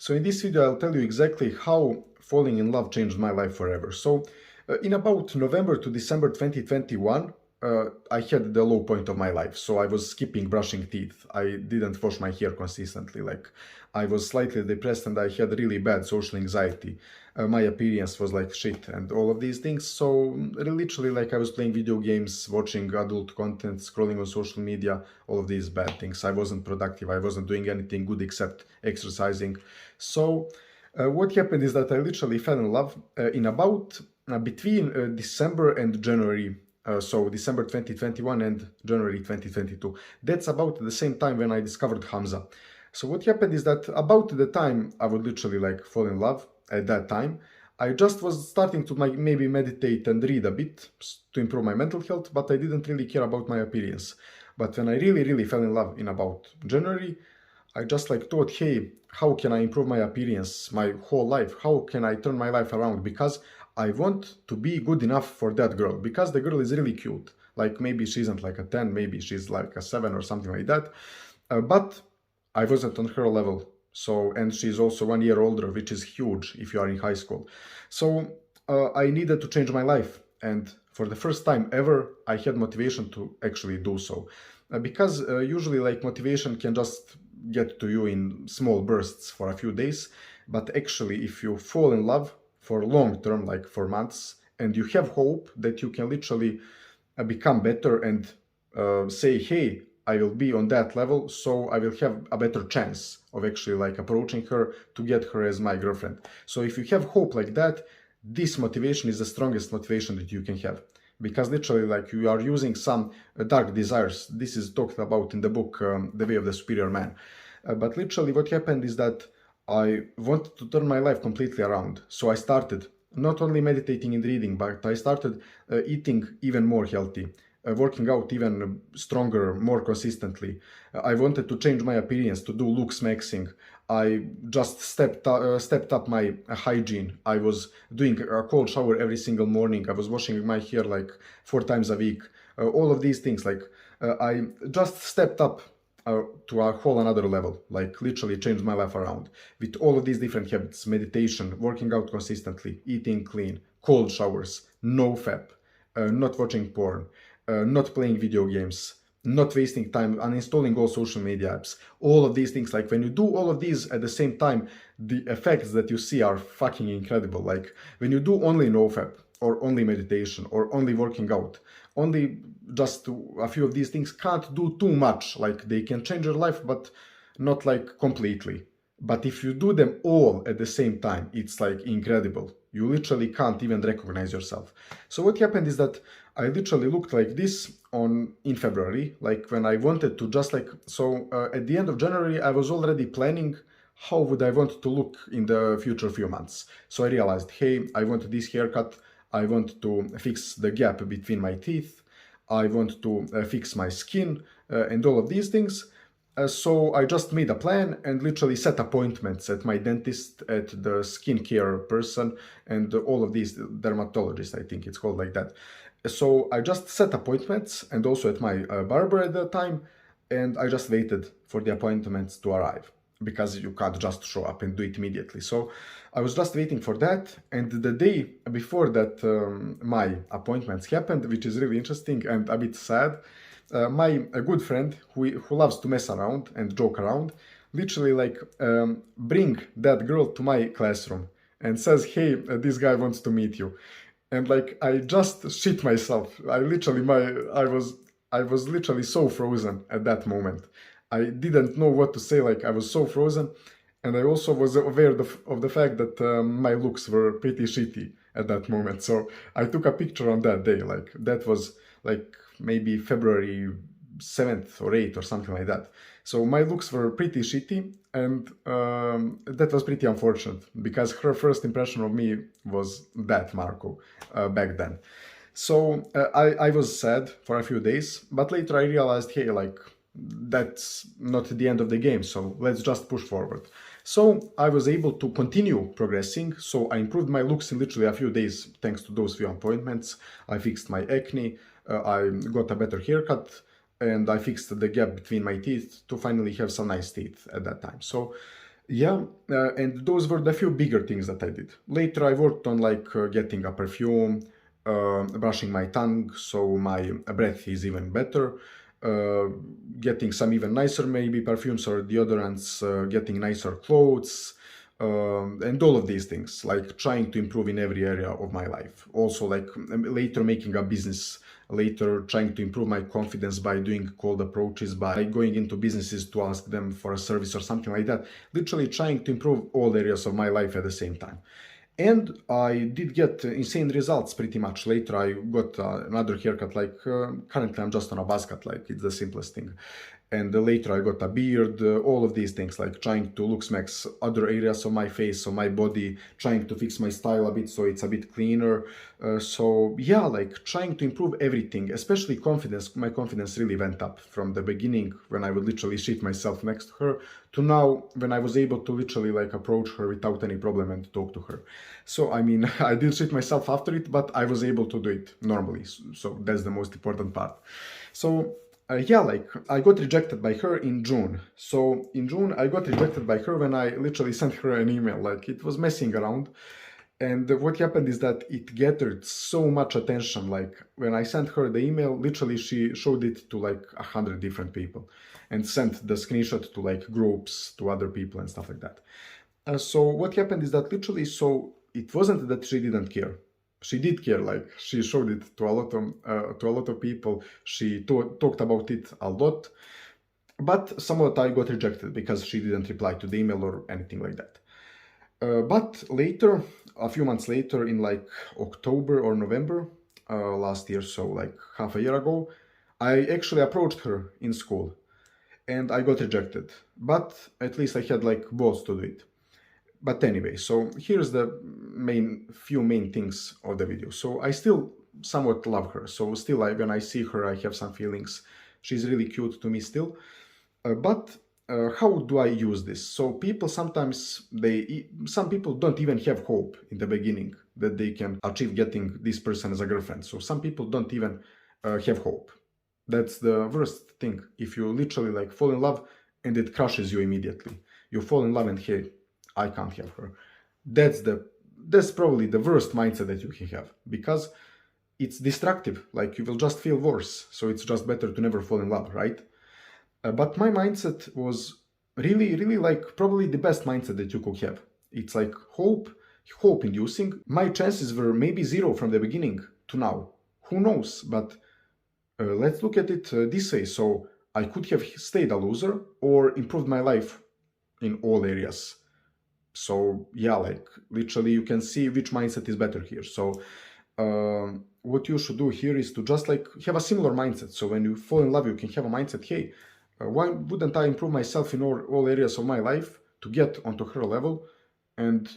So in this video, I'll tell you exactly how falling in love changed my life forever. So in about November to December 2021, I had the low point of my life. So I was skipping brushing teeth. I didn't wash my hair consistently. Like I was slightly depressed and I had really bad social anxiety. My appearance was like shit and all of these things. So literally like I was playing video games, watching adult content, scrolling on social media, all of these bad things. I wasn't productive. I wasn't doing anything good except exercising. So what happened is that I literally fell in love in about between December and January. So December 2021 and January 2022. That's about the same time when I discovered Hamza. So what happened is that about the time I would literally like fall in love at that time, I just was starting to maybe meditate and read a bit to improve my mental health, but I didn't really care about my appearance. But when I really fell in love in about January, I just like thought, hey, how can I improve my appearance, my whole life? How can I turn my life around? Because I want to be good enough for that girl, because the girl is really cute. Like maybe she isn't like a 10, maybe she's like a 7 or something like that. But I wasn't on her level. So, and she's also 1 year older, which is huge if you are in high school. So I needed to change my life. And for the first time ever, I had motivation to actually do so. Because usually like motivation can just get to you in small bursts for a few days. But actually, if you fall in love for long term, like for months, and you have hope that you can literally become better and say, hey, I will be on that level, so I will have a better chance of actually like approaching her to get her as my girlfriend. So if you have hope like that, this motivation is the strongest motivation that you can have. Because literally like you are using some dark desires. This is talked about in the book, The Way of the Superior Man. But literally what happened is that I wanted to turn my life completely around. So I started not only meditating and reading, but I started eating even more healthy, working out even stronger, more consistently. I wanted to change my appearance, to do looks maxing. I just stepped up my hygiene. I was doing a cold shower every single morning. I was washing my hair like 4 times a week. All of these things, like I just stepped up to a whole another level, like literally changed my life around with all of these different habits: meditation, working out consistently, eating clean, cold showers, no fap, not watching porn, not playing video games, not wasting time, uninstalling all social media apps. All of these things, like when you do all of these at the same time, the effects that you see are fucking incredible. Like when you do only nofap or only meditation or only working out, only just a few of these things can't do too much. Like they can change your life, but not like completely. But if you do them all at the same time, it's like incredible. You literally can't even recognize yourself. So what happened is that I literally looked like this in February, like when I wanted to just like, so at the end of January, I was already planning how would I want to look in the future few months. So I realized, hey, I want this haircut. I want to fix the gap between my teeth. I want to fix my skin and all of these things. So I just made a plan and literally set appointments at my dentist, at the skincare person, and all of these dermatologists, I think it's called like that. So I just set appointments and also at my barber at the time, and I just waited for the appointments to arrive because you can't just show up and do it immediately. So I was just waiting for that, and the day before that my appointments happened, which is really interesting and a bit sad. A good friend who loves to mess around and joke around, literally like bring that girl to my classroom and says, hey, this guy wants to meet you. And like I just shit myself. I was literally so frozen at that moment. I didn't know what to say. Like I was so frozen, and I also was aware of the fact that my looks were pretty shitty at that moment. So I took a picture on that day. Like that was like maybe February 7th or 8th or something like that. So my looks were pretty shitty, and that was pretty unfortunate because her first impression of me was that Marco back then. So I was sad for a few days, but later I realized, hey, like that's not the end of the game, so let's just push forward. So I was able to continue progressing, so I improved my looks in literally a few days thanks to those few appointments. I fixed my acne, I got a better haircut, and I fixed the gap between my teeth to finally have some nice teeth at that time. So Yeah, and those were the few bigger things that I did. Later, I worked on like getting a perfume, brushing my tongue so my breath is even better, uh, getting some even nicer maybe perfumes or deodorants, getting nicer clothes, and all of these things. Like trying to improve in every area of my life. Also, like later making a business. Later, trying to improve my confidence by doing cold approaches, by going into businesses to ask them for a service or something like that. Literally trying to improve all areas of my life at the same time. And I did get insane results pretty much. Later, I got another haircut. Like currently, I'm just on a buzz cut. Like it's the simplest thing. And later, I got a beard. All of these things, like trying to look smacks other areas of my face, of my body, trying to fix my style a bit so it's a bit cleaner. So yeah, like trying to improve everything, especially confidence. My confidence really went up from the beginning when I would literally shit myself next to her to now when I was able to literally like approach her without any problem and talk to her. So I mean, I did shit myself after it, but I was able to do it normally. So that's the most important part. So yeah, like I got rejected by her in June. So in June, I got rejected by her when I literally sent her an email. Like it was messing around. And what happened is that it gathered so much attention. Like when I sent her the email, literally she showed it to like 100 different people and sent the screenshot to like groups, to other people and stuff like that. So what happened is that literally, so it wasn't that she didn't care. She did care. Like she showed it to a lot of people. She talked about it a lot, but somewhat I got rejected because she didn't reply to the email or anything like that. But later, a few months later, in like October or November last year, so like half a year ago, I actually approached her in school and I got rejected. But at least I had like balls to do it. But anyway, so here's the few main things of the video. So I still somewhat love her. So still, when I see her, I have some feelings. She's really cute to me still. But how do I use this? So people sometimes some people don't even have hope in the beginning that they can achieve getting this person as a girlfriend. So some people don't even have hope. That's the worst thing. If you literally like fall in love and it crushes you immediately. You fall in love and hey, I can't have her. That's probably the worst mindset that you can have because it's destructive. Like you will just feel worse. So it's just better to never fall in love, right? But my mindset was really, really like probably the best mindset that you could have. It's like hope inducing. My chances were maybe zero from the beginning to now. Who knows? But let's look at it this way. So I could have stayed a loser or improved my life in all areas. So yeah, like literally you can see which mindset is better here. So what you should do here is to just like have a similar mindset. So when you fall in love, you can have a mindset, hey, why wouldn't I improve myself in all areas of my life to get onto her level and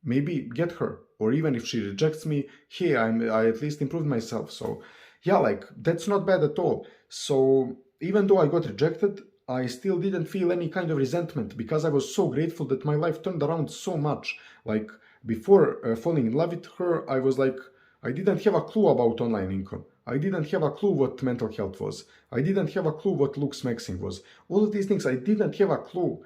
maybe get her? Or even if she rejects me, hey, I at least improved myself. So yeah, like that's not bad at all. So even though I got rejected, I still didn't feel any kind of resentment because I was so grateful that my life turned around so much. Like before falling in love with her, I was like, I didn't have a clue about online income. I didn't have a clue what mental health was. I didn't have a clue what looks maxing was. All of these things, I didn't have a clue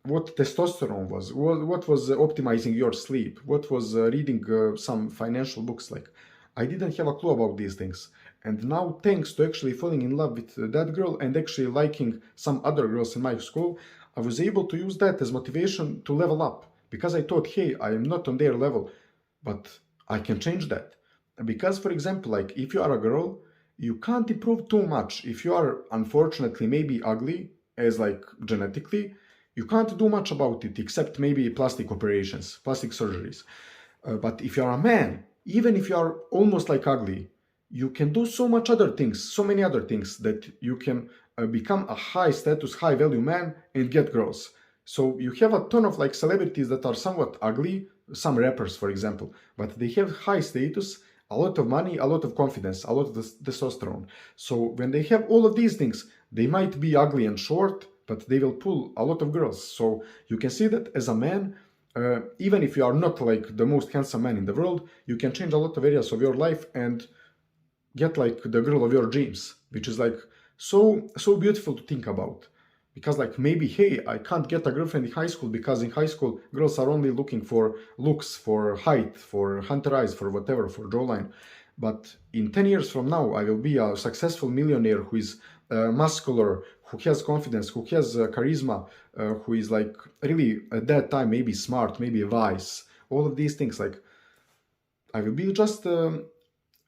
what testosterone was, what was optimizing your sleep, what was reading some financial books. Like, I didn't have a clue about these things. And now, thanks to actually falling in love with that girl and actually liking some other girls in my school, I was able to use that as motivation to level up because I thought, hey, I am not on their level, but I can change that. Because, for example, like if you are a girl, you can't improve too much. If you are unfortunately maybe ugly, as like genetically, you can't do much about it except maybe plastic operations, plastic surgeries. But if you are a man, even if you are almost like ugly, you can do so much other things, so many other things that you can become a high status, high value man and get girls. So you have a ton of like celebrities that are somewhat ugly, some rappers, for example, but they have high status, a lot of money, a lot of confidence, a lot of testosterone. So when they have all of these things, they might be ugly and short, but they will pull a lot of girls. So you can see that as a man, even if you are not like the most handsome man in the world, you can change a lot of areas of your life and get like the girl of your dreams, which is like so beautiful to think about. Because like maybe, hey, I can't get a girlfriend in high school because in high school girls are only looking for looks, for height, for hunter eyes, for whatever, for jawline. But in 10 years from now, I will be a successful millionaire who is muscular, who has confidence, who has charisma, who is like really at that time maybe smart, maybe wise. All of these things, like I will be just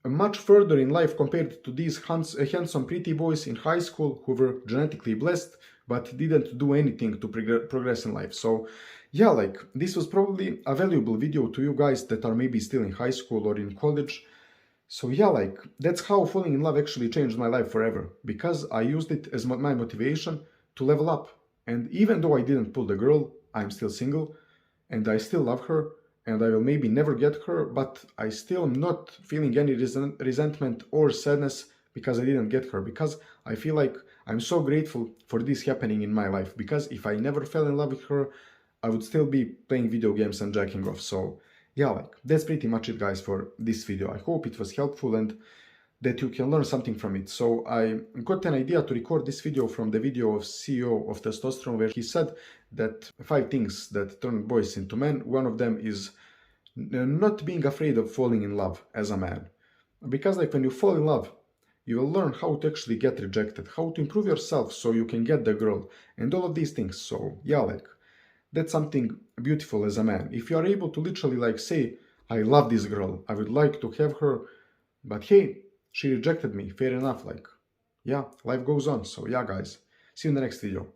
much further in life compared to these handsome pretty boys in high school who were genetically blessed but didn't do anything to progress in life. So yeah, like this was probably a valuable video to you guys that are maybe still in high school or in college. So yeah, like that's how falling in love actually changed my life forever, because I used it as my motivation to level up. And even though I didn't pull the girl, I'm still single and I still love her and I will maybe never get her, but I still am not feeling any resentment or sadness because I didn't get her, because I feel like I'm so grateful for this happening in my life, because if I never fell in love with her, I would still be playing video games and jacking off. So yeah, like that's pretty much it guys for this video. I hope it was helpful and that you can learn something from it. So I got an idea to record this video from the video of CEO of Testosterone, where he said that 5 things that turn boys into men. One of them is not being afraid of falling in love as a man. Because like when you fall in love, you will learn how to actually get rejected, how to improve yourself so you can get the girl, and all of these things. So yeah, like that's something beautiful as a man. If you are able to literally like say, I love this girl, I would like to have her, but hey, she rejected me, fair enough, like, yeah, life goes on. So yeah, guys, see you in the next video.